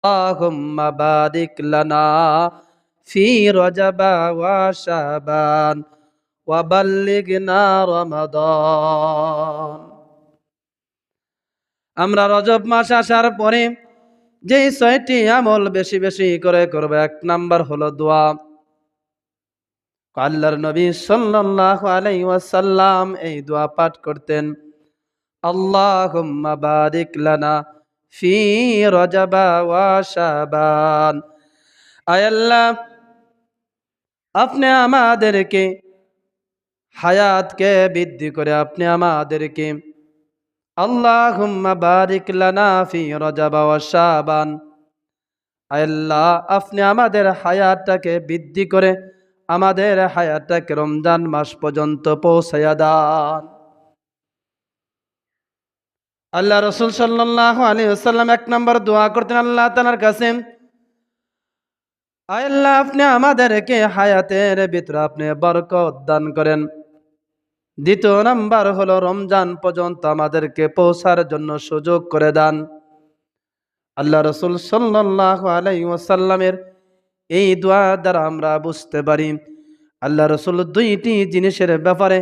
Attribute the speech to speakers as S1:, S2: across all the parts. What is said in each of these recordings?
S1: আল্লাহুম্মা বারিক লানা ফি রজবা ওয়া শাবান ওয়া বাল্লিগনা রমাদান। আমরা রজব মাস আসার পরে যেই 6টি আমল বেশি বেশি করে করবে, এক নাম্বার হলো দোয়া। আল্লাহর নবী সাল্লাল্লাহু আলাইহি ওয়াসাল্লাম এই দোয়া পাঠ করতেন, আল্লাহুম্মা বারিক লানা ফি রজবা ওয়া শাবান। আয় আল্লাহ, আপনি আমাদেরকে হায়াতকে বৃদ্ধি করে আপনি আমাদেরকে, আল্লাহুম্মা বারিক লানা ফি রজবা ওয়া শাবান, আয় আল্লাহ আপনি আমাদের হায়াতটাকে বৃদ্ধি করে আমাদের হায়াতটাকে রমজান মাস পর্যন্ত পৌঁছায়া দান। আল্লাহ রসুল সাল্লাল্লাহু আলাইহি ওয়াসাল্লাম এক নম্বর দোয়া করতেন আল্লাহ তাআলার কাছে, আয় আল্লাহ আপনি আমাদেরকে হায়াতের ভিতরে আপনি বরকত দান করেন। দ্বিতীয় নাম্বার হলো রমজান পর্যন্ত আমাদেরকে পৌঁছার জন্য সুযোগ করে দান। আল্লাহ রসুল সাল্লাল্লাহু আলাইহি ওয়াসাল্লামের এই দোয়া দ্বারা আমরা বুঝতে পারি আল্লাহ রসুল দুইটি জিনিসের ব্যাপারে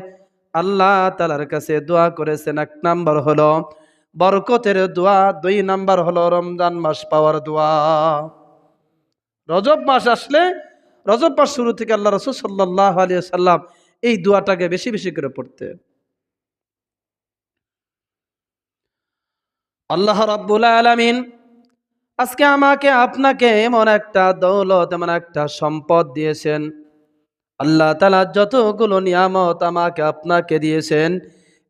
S1: আল্লাহ তাআলার কাছে দোয়া করেছেন। এক নাম্বার হলো বরকতের দোয়া, 2 নাম্বার হলো রমজান মাস পাওয়ার দোয়া। রজব মাস আসলে, রজব মাস শুরু থেকে আল্লাহ রসুল সাল্লাল্লাহু আলাইহি ওয়াসাল্লাম এই দোয়াটাকে বেশি বেশি করে পড়তেন। আল্লাহ রাব্বুল আলামিন আজকে আমাকে আপনাকে এমন একটা দৌলত, এমন একটা সম্পদ দিয়েছেন। আল্লাহ তাআলা যতগুলো নিয়ামত আমাকে আপনাকে দিয়েছেন,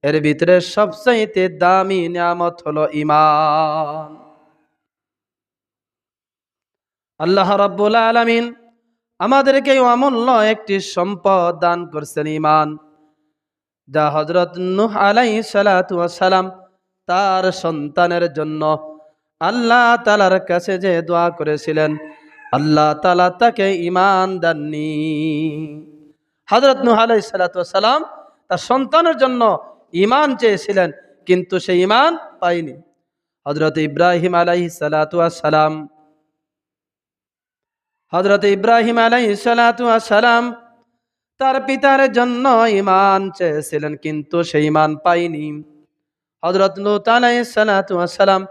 S1: এর ভিতরে সবচাইতে দামি নিয়ামত হলো ঈমান। আল্লাহ রাব্বুল আলামিন আমাদেরকে অমূল্য একটি সম্পদ দান করছেন, ঈমান, যা হযরত নূহ আলাইহিস সালাতু ওয়াস সালাম তার সন্তানের জন্য আল্লাহ তাআলার কাছে যে দোয়া করেছিলেন, আল্লাহ তাআলা তাকে ঈমান দাননি। হযরত নূহ আলাইহিস সালাতু ওয়াস সালাম তার সন্তানের জন্য ঈমান চেয়েছিলেন, কিন্তু সে ঈমান পায়নি। হযরত ইব্রাহিম আলাইহিস সালাতু ওয়াস সালাম, হযরত ইব্রাহিম আলাইহিস সালাতু ওয়াস সালাম তার পিতার জন্য ঈমান চেয়েছিলেন, কিন্তু সে ঈমান পায়নি। হযরত লূত আলাইহিস সালাতু ওয়াস সালাম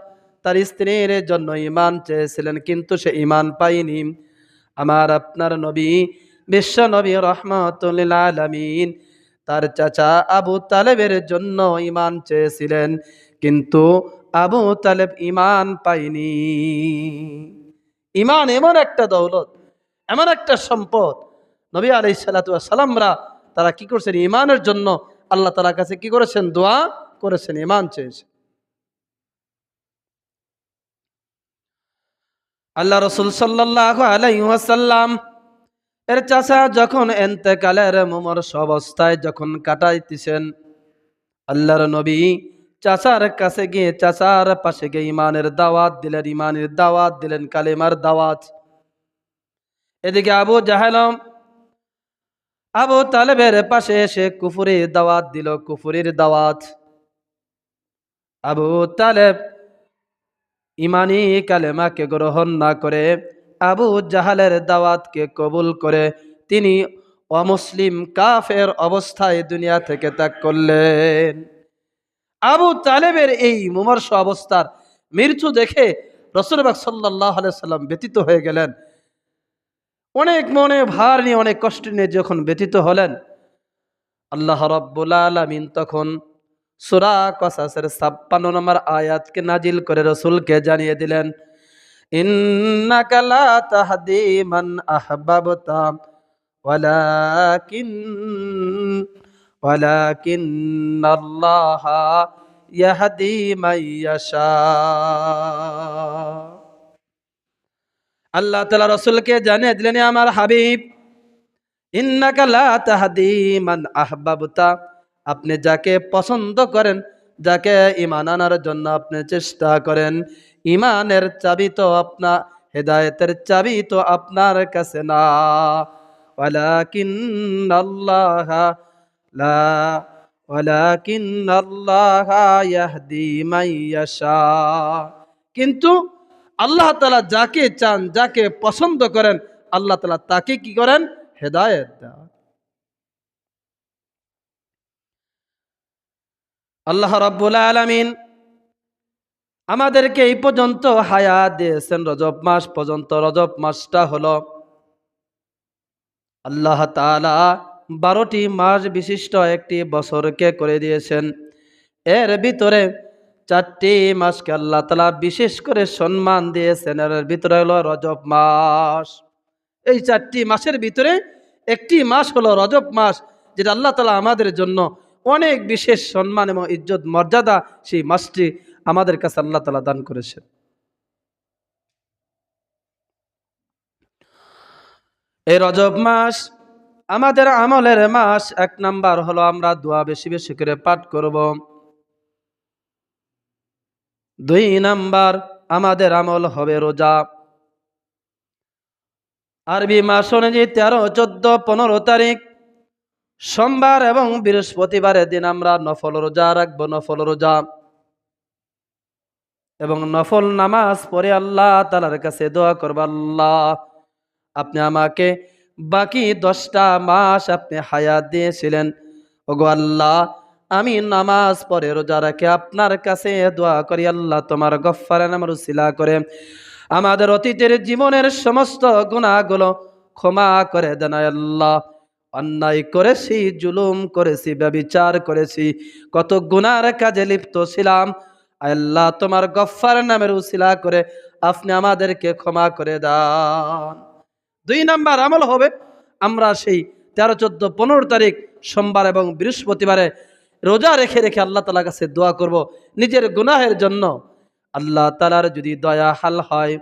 S1: তার স্ত্রীর জন্য ঈমান চেয়েছিলেন, কিন্তু সে ঈমান পায়নি। আমার আপনার নবী, বিশ্ব নবী রাহমাতুল লিল আলামিন, তার চাচা আবু তালেবের জন্য ঈমান চেয়েছিলেন, কিন্তু আবু তালেব ঈমান পায়নি। ঈমান এমন একটা দৌলত, এমন একটা সম্পদ, নবী আলাইহিস সালাতু ওয়াস সালামরা তারা কি করছেন, ঈমানের জন্য আল্লাহ তাআলার কাছে কি করেছেন, দোয়া করেছেন, ঈমান চেয়েছেন। আল্লাহ রসুল সাল্লাল্লাহু আলাইহি ওয়াসাল্লাম এর চাচা যখন ইন্তেকালের মুমূর্ষ অবস্থায় যখন কাটাইতেছেন, আল্লাহর নবী চাচার কাছে গিয়ে চাচার পাশে গিয়ে ঈমানের দাওয়াত দিলেন, ঈমানের দাওয়াত দিলেন, কালেমার দাওয়াত। এদিকে আবু জাহেল আবু তালেবের পাশে এসে কুফুরির দাওয়াত দিল, কুফুরির দাওয়াত। আবু তালেব ইমানি কালেমাকে গ্রহণ না করে আবু জাহালের দাওয়াতকে কবুল করে তিনি অমুসলিম কাফের অবস্থায় দুনিয়া থেকে ত্যাগ করলেন। আবু তালেবের এই মুমূর্ষ অবস্থার মৃত্যু দেখে রাসূলুল্লাহ সাল্লাল্লাহু আলাইহি সাল্লাম ব্যথিত হয়ে গেলেন। অনেক মনে ভার নিয়ে, অনেক কষ্ট নিয়ে যখন ব্যথিত হলেন, আল্লাহ রাব্বুল আলামিন তখন সূরা কসাসের ৫৬ নম্বর আয়াতকে নাজিল করে রাসূলকে জানিয়ে দিলেন, ইন্নাকা লা তাহদি মান আহবাবতা ওয়ালাকিন ওয়ালাকিন্নাল্লাহা ইয়াহদি মান ইয়াশা। আল্লাহ তাআলা রাসূলকে জানিয়ে দিলেন, আমার হাবিব, ইন্নাকা লা তাহদি মান আহবাবতা, আপনি যাকে পছন্দ করেন, যাকে ঈমান আনার জন্য আপনি চেষ্টা করেন, ঈমানের চাবি তো আপনার, হেদায়েতের চাবি তো আপনার কাছে না। ওয়ালাকিন্নাল্লাহা লা ওয়ালাকিন্নাল্লাহা ইয়াহদি মান ইয়াশা, কিন্তু আল্লাহ তাআলা যাকে চান, যাকে পছন্দ করেন, আল্লাহ তাআলা তাকে কি করেন? হেদায়েত দেন। আল্লাহ রাব্বুল আলামিন আমাদেরকে এই পর্যন্ত হায়াত দিয়েছেন রজব মাস পর্যন্ত। রজব মাসটা হলো আল্লাহ তাআলা 12টি মাস বিশিষ্ট একটি বছরকে করে দিয়েছেন। এর ভিতরে 4টি মাসকে আল্লাহ তাআলা বিশেষ করে সম্মান দিয়েছেন। এর ভিতরে হলো রজব মাস। এই 4টি মাসের ভিতরে একটি মাস হলো রজব মাস, যেটা আল্লাহ তাআলা আমাদের জন্য অনেক বিশেষ সম্মান এবং ইজ্জত মর্যাদা সেই মাসটি আমাদের কাছে আল্লাহ তাআলা দান করেছেন। এই রজব মাস আমাদের আমলের মাস। 1 নাম্বার হলো আমরা দোয়া বেশি বেশি করে পাঠ করব। 2 নাম্বার আমাদের আমল হবে রোজা। আরবি মাস অনুযায়ী 13, 14, 15 তারিখ সোমবার এবং বৃহস্পতিবারের দিন আমরা নফল রোজা রাখবো। নফল রোজা এবং নফল নামাজ পড়ে আল্লাহ তাআলার কাছে দোয়া করব, আল্লাহ আপনি আমাকে বাকি 10টা মাস আপনি হায়াত দিয়েছিলেন। ওগো আল্লাহ, আমি নামাজ পড়ে রোজা রাখে আপনার কাছে দোয়া করি, আল্লাহ তোমার গফফারের নামের উসিলা করে আমাদের অতীতের জীবনের সমস্ত গুনাহগুলো ক্ষমা করে দেন আল্লাহ। অন্যায় করেছি, জুলুম করেছি, ব্যভিচার করেছি, কত গুনার কাজে লিপ্ত ছিলাম, আল্লাহ তোমার গফফার নামের উসিলা করে আপনি আমাদেরকে ক্ষমা করে দান। 2 নাম্বার আমল হবে আমরা সেই 13, 14, 15 তারিখ সোমবার এবং বৃহস্পতিবারে রোজা রেখে রেখে আল্লাহ তাআলার কাছে দোয়া করব নিজের গুনাহের জন্য। আল্লাহ তাআলার যদি দয়া হাল হয়,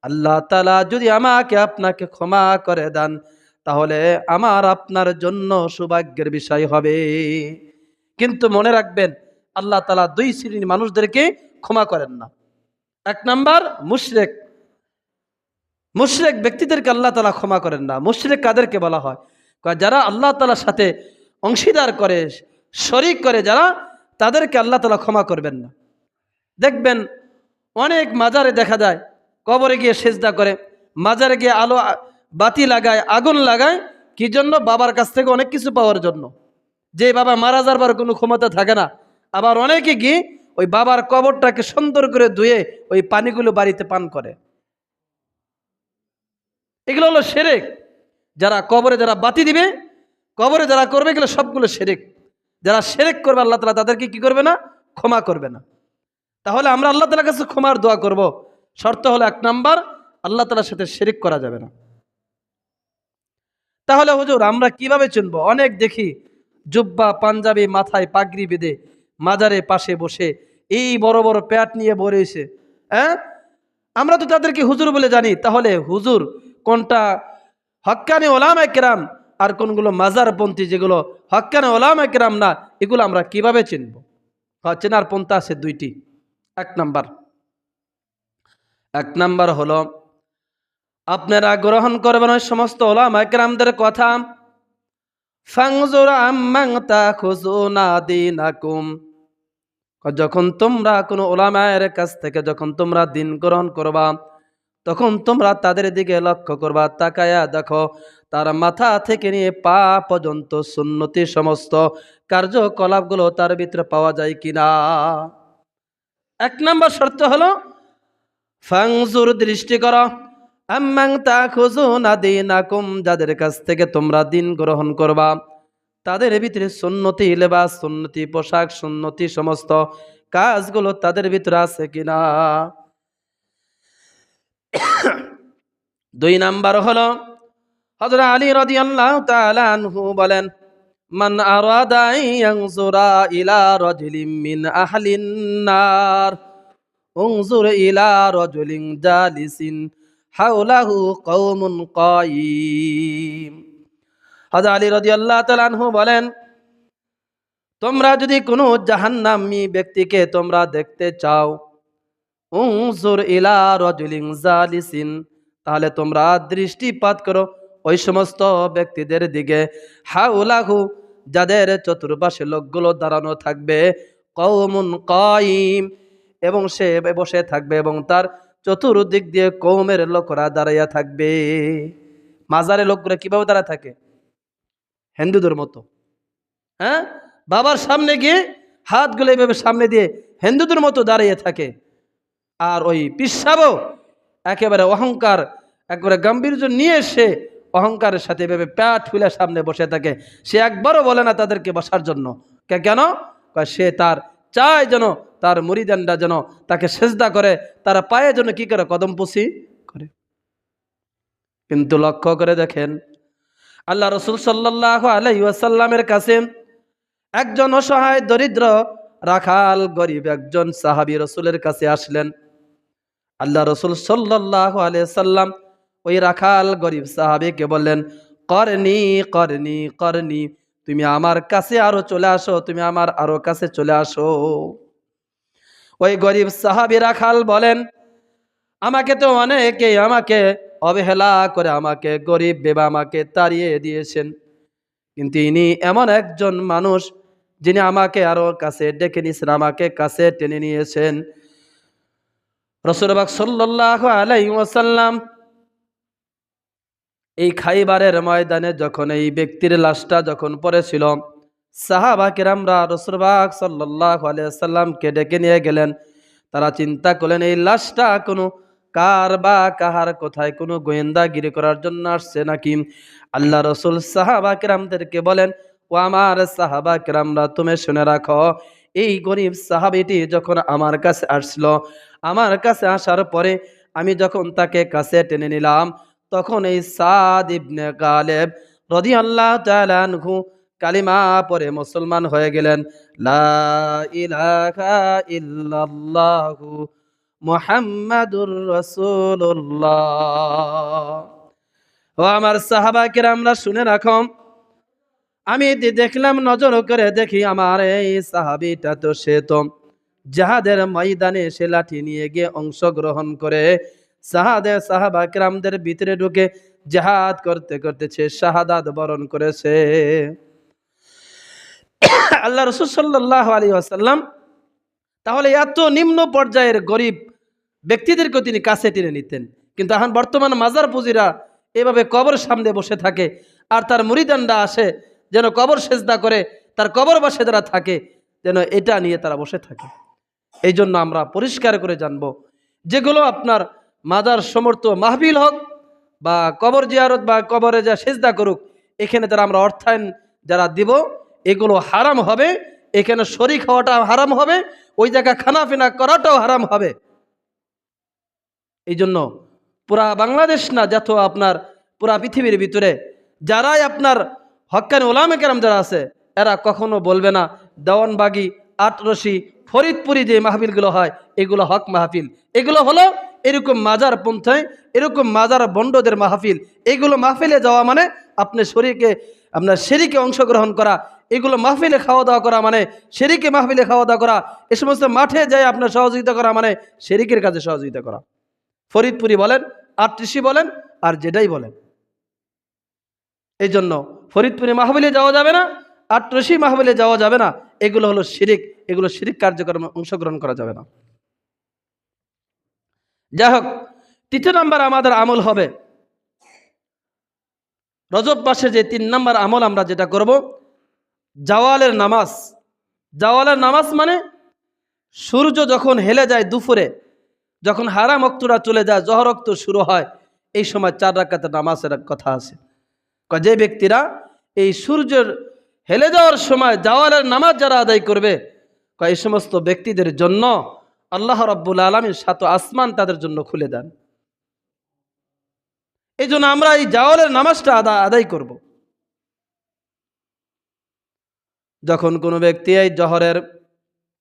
S1: আল্লাহ তাআলা যদি আমাকে আপনাকে ক্ষমা করে দেন, তাহলে আমার আপনার জন্য সৌভাগ্যের বিষয় হবে। কিন্তু মনে রাখবেন, আল্লাহ তাআলা 2 শ্রেণীর মানুষদেরকে ক্ষমা করেন না। 1 নাম্বার মুশরিক। মুশরিক ব্যক্তিদেরকে আল্লাহ তাআলা ক্ষমা করেন না। মুশরিক কাদেরকে বলা হয়? যারা আল্লাহ তাআলার সাথে অংশীদার করে, শরীক করে যারা, তাদেরকে আল্লাহ তাআলা ক্ষমা করবেন না। দেখবেন অনেক মাজারে দেখা যায় কবরে গিয়ে সেজদা করে, মাজারে গিয়ে আলো বাতি লাগায়, আগুন লাগায়, কি জন্য? বাবার কাছ থেকে অনেক কিছু পাওয়ার জন্য। যে বাবা মারা যাবার কোনো ক্ষমতা থাকে না। আবার অনেকে গিয়ে ওই বাবার কবরটাকে সুন্দর করে ধুয়ে ওই পানিগুলো বাড়িতে পান করে। এগুলো হলো শিরক। যারা কবরে যারা বাতি দিবে, কবরে যারা করবে, এগুলো সবগুলো শিরক। যারা শিরক করবে আল্লাহ তাআলা তাদেরকে কি করবে না? ক্ষমা করবে না। তাহলে আমরা আল্লাহ তাআলার কাছে ক্ষমার দোয়া করব। শর্ত হলো 1 নাম্বার, আল্লাহ তাআলার সাথে শিরক করা যাবে না। তাহলে হুজুর আমরা কিভাবে চিনব? অনেক দেখি জুব্বা পাঞ্জাবি মাথায় পাগড়ি বেঁধে মাজারে পাশে বসে এই বড় বড় প্যাট নিয়ে বসেছে। হ্যাঁ, আমরা তো তাদেরকে হুজুর বলে জানি। তাহলে হুজুর কোনটা হক্কানি ওলামায়ে কেরাম আর কোনগুলো মাজারপন্থী, যেগুলো হক্কানি ওলামায়ে কেরাম না, এগুলো আমরা কিভাবে চিনব? চেনার পন্থা আছে 2টি। 1 নাম্বার হলো আপনারা গ্রহণ করবেন ওই সমস্ত ওলামায়ে কেরামদের কথা। ফাংজুর আম্মান তাখুজুনা দীনাকুম, যখন তোমরা কোনো ওলামায়ের কাছ থেকে যখন তোমরা দিন গ্রহণ করবা, তখন তোমরা তাদের দিকে লক্ষ্য করবা, তাকায়া দেখো তার মাথা থেকে নিয়ে পা পর্যন্ত সুন্নতি সমস্ত কার্যকলাপগুলো তার ভিতরে পাওয়া যায় কিনা। 1 নম্বর শর্ত হলো ফাংজুর, দৃষ্টি করো, আম্মান তাখুজুনা দীনাকুম, যাদের কাছ থেকে তোমরা দিন গ্রহণ করবা তাদের ভিতরে সুন্নতি লেবাস, সুন্নতি পোশাক, সুন্নতি সমস্ত কাজগুলো তাদের ভিতরে আছে কিনা। 2 নাম্বার হলো হযরত আলী রাদিয়াল্লাহু তাআলা আনহু বলেন, মান আরাদা ইয়ানজুরা ইলা রাজুলিন মিন আহলিন নার উনজুর ইলা রাজুলিন জালিসিন হাওলাহু কওমুন কায়িম। হযরত আলী রাদিয়াল্লাহু তাআলা আনহু বলেন, তোমরা যদি কোনো জাহান্নামী ব্যক্তিকে তোমরা দেখতে চাও, উনজুর ইলা রাজুলিন জালিসিন, তাহলে তোমরা দৃষ্টিপাত করো ওই সমস্ত ব্যক্তিদের দিকে, হাউলাহু, যাদের চতুর্পাশে লোকগুলো দাঁড়ানো থাকবে, কওমুন কায়িম, এবং সে বসে থাকবে এবং তার চতুর্দিক দিয়ে কওমের লোকরা দাঁড়াইয়া থাকবে। মাজারে লোকগুলো কিভাবে দাঁড়ায় থাকে? হিন্দুদের মতো। হ্যাঁ, বাবার সামনে গিয়ে হাতগুলো এইভাবে সামনে দিয়ে হিন্দুদের মতো দাঁড়িয়ে থাকে। আর ওই পিসাবও একেবারে অহংকার, একবারে গাম্ভীর্য নিয়ে সে অহংকারের সাথে এভাবে প্যাট ফুলে সামনে বসে থাকে। সে একবারও বলে না তাদেরকে বসার জন্য। কেন? সে তার চায় যেন তার মুরিদানরা যেন তাকে সেজদা করে, তারা পায়ে যেন কি করে, কদম পুষি করে। কিন্তু লক্ষ্য করে দেখেন, আল্লাহ রসুল সাল্লাল্লাহু আলাইহি ওয়াসাল্লামের কাছে একজন অসহায় দরিদ্র রাখাল গরিব একজন সাহাবী রসুলের কাছে আসলেন। আল্লাহ রসুল সাল্লাল্লাহু আলাইহি ওয়াসাল্লাম ওই রাখাল গরিব সাহাবীকে বললেন, করনি করনি করনি, তুমি আমার কাছে আরো চলে আসো, তুমি আমার আরো কাছে চলে আসো। ওই গরিব সাহাবী রাখাল বলেন, আমাকে তো অনেকে আমাকে অবহেলা করে আমাকে গরিব ভেবে আমাকে তাড়িয়ে দিয়েছেন, কিন্তু ইনি এমন একজন মানুষ যিনি আমাকে আরো কাছে ডেকে নিয়েছেন, আমাকে কাছে টেনে নিয়েছেন। রাসূলুল্লাহ সাল্লাল্লাহু আলাইহি ওয়াসাল্লাম এই খাইবারের ময়দানে যখন এই ব্যক্তির লাশটা যখন পড়েছিল, সাহাবা কিরামরা রাসূলুল্লাহ সাল্লাল্লাহু আলাইহি ওয়াসাল্লামকে ডেকে নিয়ে গেলেন। তারা চিন্তা করলেন এই লাশটা কোনো কার বা কাহার কোথায় কোনো গোয়েন্দাগিরি করার জন্য আসছে নাকি। আল্লাহ রসুল সাহাবা কিরামদেরকে বলেন, ও আমার সাহাবা কিরামরা, তুমি শুনে রাখো, এই গরিব সাহাবীটি যখন আমার কাছে আসলো, আমার কাছে আসার পরে আমি যখন তাকে কাছে টেনে নিলাম, তখন এই সাদ ইবনে গালেব রাদিয়াল্লাহু তাআলা আনহু কালিমা পরে মুসলমান হয়ে গেলেন। লা ইলাহা ইল্লাল্লাহু মুহাম্মাদুর রাসূলুল্লাহ। ও আমার সাহাবা কিরামরা শুনে রাখো, আমি দেখলাম, নজর করে দেখি, আমার এই সাহাবীটা তো সে তো জাহাদের ময়দানে সে লাঠি নিয়ে গিয়ে অংশগ্রহণ করে সাহাবা কিরামদের ভিতরে ঢুকে জাহাদ করতে করতে সে শাহাদাত বরণ করেছে। আল্লাহ রাসূল সাল্লাল্লাহু আলাইহি ওয়াসাল্লাম তাহলে এত নিম্ন পর্যায়ের গরিব ব্যক্তিদেরকে তিনি কাছে টেনে নিতেন। কিন্তু এখন বর্তমান মাজার পুঁজিরা এভাবে কবর সামনে বসে থাকে, আর তার মুরিদানরা আসে যেন কবর সেজদা করে, তার কবর পাশে যারা থাকে যেন এটা নিয়ে তারা বসে থাকে। এই জন্য আমরা পরিষ্কার করে জানব, যেগুলো আপনার মাজার সমর্থ মাহফিল হোক বা কবর জিয়ারত বা কবরে যা সেজদা করুক, এখানে তারা আমরা অর্থায়ন যারা দিব, এগুলো হারাম হবে। এখানে শরীক হওয়াটা হারাম হবে, ওই জায়গা খানাফিনা করাটাও হারাম হবে। এই জন্য পুরা বাংলাদেশ না, যত আপনার পুরা পৃথিবীর ভিতরে যারাই আপনার হক্কানি ওলামা কেরাম যারা আছে, এরা কখনো বলবে না দেওয়ানবাগি, আটরশি, ফরিদপুরি যে মাহফিলগুলো হয় এগুলো হক মাহফিল। এগুলো হলো এরকম মাজার পন্থায়, এরকম মাজার বন্ডদের মাহফিল। এগুলো মাহফিলে যাওয়া মানে আপনি আপনার শরীকে অংশগ্রহণ করা, এগুলো মাহফিলে খাওয়া দাওয়া করা মানে শরীকে মাহফিলে খাওয়া দাওয়া করা, এ সমস্ত মাঠে যায় আপনার সহযোগিতা করা মানে শরীকের কাজে সহযোগিতা করা। ফরিদপুরি বলেন, আটত্রিশি বলেন, আর যেটাই বলেন। এই জন্য ফরিদপুরি মাহফিলে যাওয়া যাবে না, আটত্রিশি মাহফিলে যাওয়া যাবে না। এগুলো হলো শিরিক, এগুলো শিরিক কার্যক্রমে অংশগ্রহণ করা যাবে না। যাই হোক, তৃতীয় নাম্বার আমাদের আমল হবে রজব মাসে যে 3 নাম্বার আমল আমরা যেটা করব, জাওয়ালের নামাজ। জাওয়ালের নামাজ মানে সূর্য যখন হেলে যায় দুপুরে, যখন হারাম ওয়াক্তটা চলে যায়, জহর ওয়াক্ত শুরু হয়, এই সময় 4 রাকাতের নামাজের কথা আছে। যে ব্যক্তিরা এই সূর্যের হেলে যাওয়ার সময় জাওয়ালের নামাজ যারা আদায় করবে, এই সমস্ত ব্যক্তিদের জন্য আল্লাহ রাব্বুল আলামিন 7 আসমান তাদের জন্য খুলে দেন। এই জন্য আমরা এই জাওয়ালের নামাজটা আদায় করব। যখন কোনো ব্যক্তি এই জহরের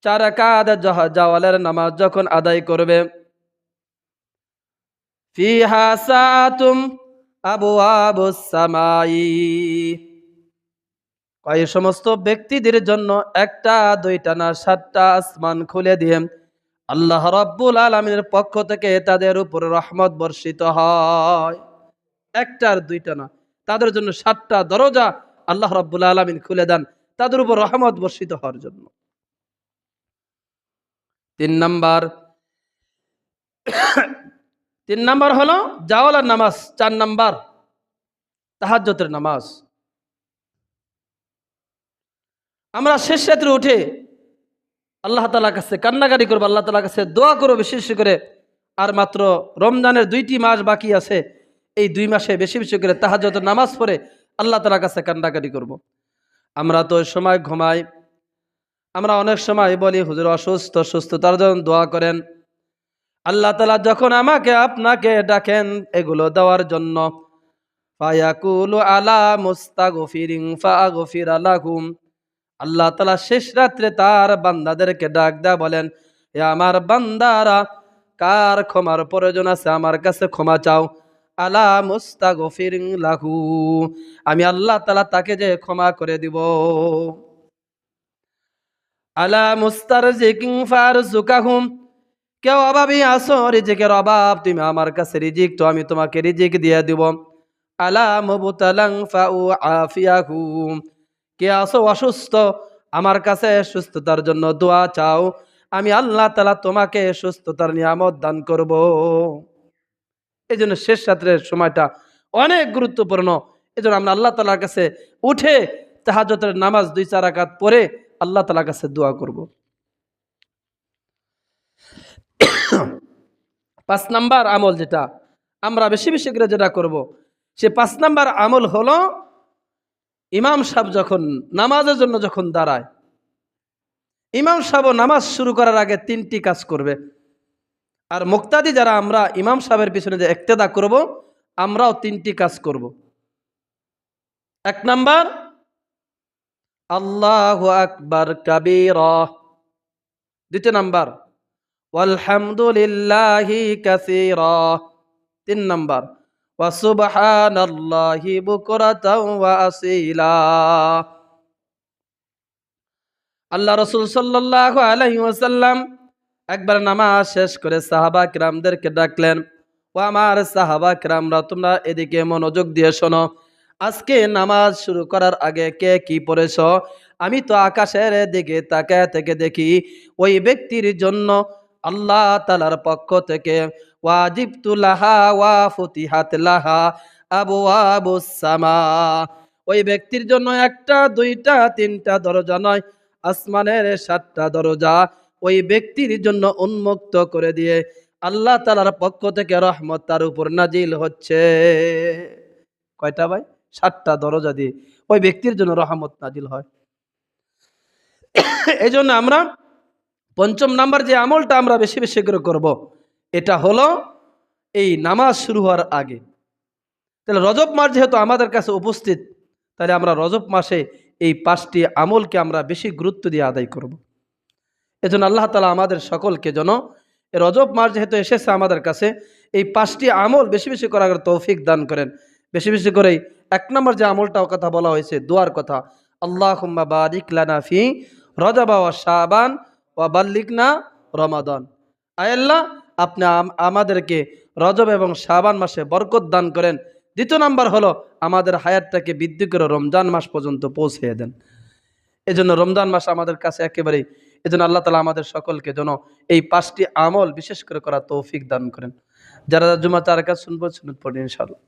S1: 4 রাকাত জাওয়ালের নামাজ যখন আদায় করবে, ফিহা সাআতুম আবওয়াবুস সামাই, এই সমস্ত ব্যক্তিদের জন্য 1টা 2টা না 7টা আসমান খুলে দিয়ে আল্লাহ রাব্বুল আলামিনের পক্ষ থেকে তাদের উপর রহমত বর্ষিত হয়। 1টা আর 2টা না, তাদের জন্য 7টা দরজা আল্লাহ রাব্বুল আলামিন খুলে দেন তাদের উপর রহমত বর্ষিত হওয়ার জন্য। 3 নাম্বার, 3 নাম্বার হলো জাওয়ালার নামাজ, 4 নাম্বার তাহাজ্জুদের নামাজ। আমরা শেষ রাত্রে উঠে আল্লাহ তাআলার কাছে কান্নাকাটি করব, আল্লাহ তাআলার কাছে দোয়া করব বিশেষ করে। আর মাত্র রমজানের 2টি মাস বাকি আছে, এই 2 মাসে বেশি বেশি করে তাহাজ্জুদের নামাজ পড়ে আল্লাহ তাআলার কাছে কান্নাকাটি করব। আমরা তো সময় ঘুমাই, আমরা অনেক সময় বলি হুজুর অসুস্থ, সুস্থতার জন্য দোয়া করেন। আল্লাহ তাআলা যখন আমাকে আপনাকে ডাকেন এগুলো দেওয়ার জন্য, ফায়াকুলু আলা মুস্তাগফিরিন ফাগফির লাহুম, আল্লাহ তাআলা শেষ রাত্রে তার বান্দাদেরকে ডাক দেয়া বলেন, হে আমার বান্দারা, কার ক্ষমার প্রয়োজন আছে আমার কাছে ক্ষমা চাও। আলা মুস্তাগফিরিন লাহু, আমি আল্লাহ তাআলা তাকে যে ক্ষমা করে দিব। আলা মুস্তারজিকিন ফারজুকাহুম, কেউ অভাবী আসো, রিজিকের অভাব, তুমি আমার কাছে রিজিক তো আমি তোমাকে রিজিক দিয়ে দিব। আলা মুবতালান ফাউ আফিয়াহু, কে আসো অসুস্থ, আমার কাছে সুস্থতার জন্য দোয়া চাও, আমি আল্লাহ তাআলা তোমাকে সুস্থতার নিয়ামত দান করব। এই জন্য শেষ রাত্রের সময়টা অনেক গুরুত্বপূর্ণ। এই জন্য আমরা আল্লাহ তাআলার কাছে উঠে তাহাজ্জুদের নামাজ 2-4 রাকাত পড়ে আল্লাহ তাআলার কাছে দোয়া করব। 5 নাম্বার আমল যেটা আমরা বেশি বেশি করে যেটা করব, সে 5 নাম্বার আমল হলো ইমাম সাহেব যখন নামাজের জন্য যখন দাঁড়ায়, ইমাম সাহেব নামাজ শুরু করার আগে 3টি কাজ করবে। আর মুক্তাদি যারা আমরা ইমাম সাহেবের পিছনে যে ইক্তেদা করব, আমরাও 3টি কাজ করব। 1 নাম্বার আল্লাহু আকবার কাবীরা, 2 নাম্বার ওয়ালহামদুলিল্লাহি কাসীরা, 3 নাম্বার ওয়া সুবহানাল্লাহি বুকরাতাও ওয়া আসীলা। আল্লাহ রাসূল সাল্লাল্লাহু আলাইহি ওয়াসাল্লাম একবার নামাজ শেষ করে সাহাবা কিরামদেরকে ডাকলেন, ও আমার সাহাবা কিরামরা, তোমরা এদিকে মনোযোগ দিয়ে শোনো। আজকে নামাজ শুরু করার আগে কে কি পড়েছ? আমি তো আকাশের দিকে তাকায় থেকে দেখি ওই ব্যক্তির জন্য আল্লাহ তাআলার পক্ষ থেকে ওয়াজিবতু লাহা ওয়া ফুতিহাত লাহা আবওয়াবুস সামা, ওই ব্যক্তির জন্য 1টা 2টা 3টা দরজা নয়, আসমানের 7টা দরজা ওই ব্যক্তির জন্য উন্মুক্ত করে দিয়ে আল্লাহ তাআলার পক্ষ থেকে রহমত তার উপর নাজিল হচ্ছে। কয়টা ভাই? 7টা দরজা দিয়ে ওই ব্যক্তির জন্য রহমত নাজিল হয়। এই জন্য আমরা 5ম নাম্বার যে আমলটা আমরা বেশি বেশি করে করব, এটা হলো এই নামাজ শুরু হওয়ার আগে। তাহলে রজব মাস যেহেতু আমাদের কাছে উপস্থিত, তাহলে আমরা রজব মাসে এই 5টি আমলকে আমরা বেশি গুরুত্ব দিয়ে আদায় করব। এজন্য আল্লাহ তাআলা আমাদের সকলকে যেন এই রজব মাস যেহেতু এসেছে আমাদের কাছে, এই 5টি আমল বেশি বেশি করার তৌফিক দান করেন। বেশি বেশি করে 1 নম্বর যে আমলটাও কথা বলা হয়েছে, দোয়ার কথা, আল্লাহুম্মা বারিক লানা ফি রজব ওয়া শাবান ওয়া বাল্লিগনা রমাদান। আয় আল্লাহ, আপনি আমাদেরকে রজব এবং শাবান মাসে বরকত দান করেন। 2 নাম্বার হলো আমাদের হায়াতটাকে বৃদ্ধি করে রমজান মাস পর্যন্ত পৌঁছে দেন। এজন্য রমজান মাস আমাদের কাছে একেবারেই, এজন্য আল্লাহ তাআলা আমাদের সকলকে যেন এই 5টি আমল বিশেষ করে করার তৌফিক দান করেন। যারা জুমা 4 রাকাত শুনবো, সুন্নত পড়ি ইনশাআল্লাহ।